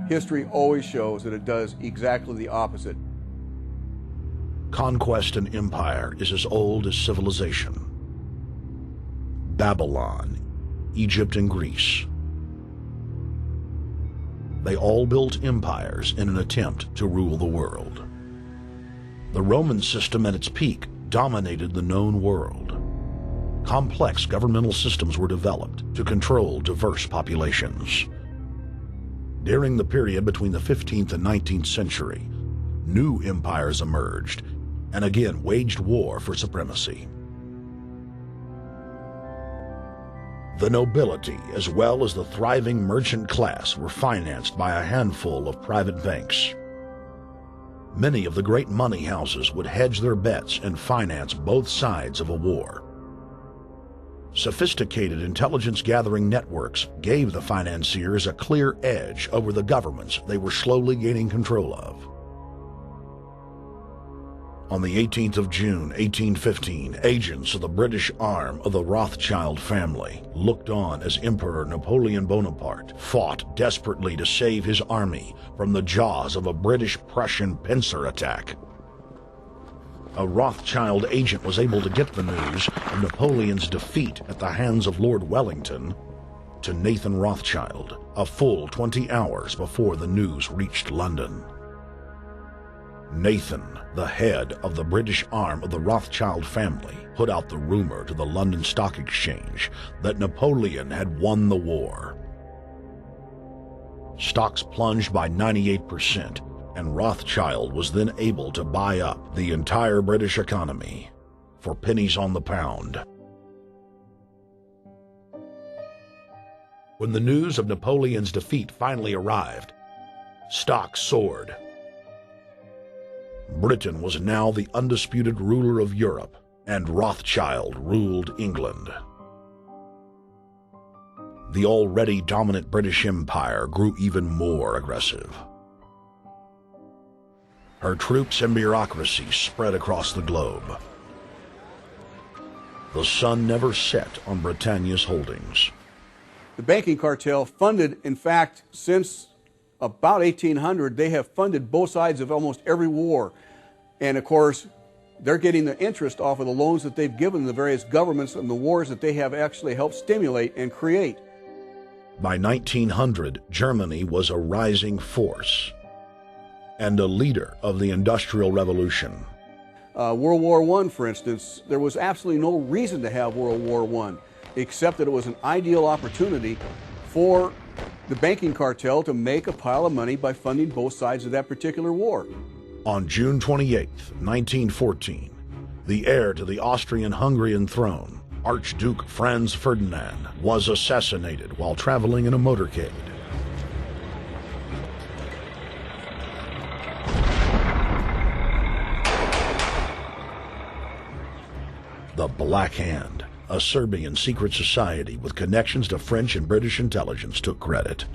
history always shows that it does exactly the opposite. Conquest and empire is as old as civilization. Babylon, Egypt, and Greece. They all built empires in an attempt to rule the world. The Roman system at its peak dominated the known world. Complex governmental systems were developed to control diverse populations. During the period between the 15th and 19th century, new empires emerged and again waged war for supremacy. The nobility, as well as the thriving merchant class, were financed by a handful of private banks. Many of the great money houses would hedge their bets and finance both sides of a war. Sophisticated intelligence-gathering networks gave the financiers a clear edge over the governments they were slowly gaining control of. On the 18th of June, 1815, agents of the British arm of the Rothschild family looked on as Emperor Napoleon Bonaparte fought desperately to save his army from the jaws of a British-Prussian pincer attack. A Rothschild agent was able to get the news of Napoleon's defeat at the hands of Lord Wellington to Nathan Rothschild a full 20 hours before the news reached London. Nathan, the head of the British arm of the Rothschild family, put out the rumor to the London Stock Exchange that Napoleon had won the war. Stocks plunged by 98%, and Rothschild was then able to buy up the entire British economy for pennies on the pound. When the news of Napoleon's defeat finally arrived, stocks soared. Britain was now the undisputed ruler of Europe, and Rothschild ruled England. The already dominant British Empire grew even more aggressive. Her troops and bureaucracy spread across the globe. The sun never set on Britannia's holdings. The banking cartel funded, in fact, since about 1800, they have funded both sides of almost every war. And of course, they're getting the interest off of the loans that they've given the various governments and the wars that they have actually helped stimulate and create. By 1900, Germany was a rising force and a leader of the Industrial Revolution. World War I, for instance, there was absolutely no reason to have World War I, except that it was an ideal opportunity for the banking cartel to make a pile of money by funding both sides of that particular war. On June 28, 1914, the heir to the Austrian-Hungarian throne, Archduke Franz Ferdinand, was assassinated while traveling in a motorcade. The Black Hand, a Serbian secret society with connections to French and British intelligence, took credit.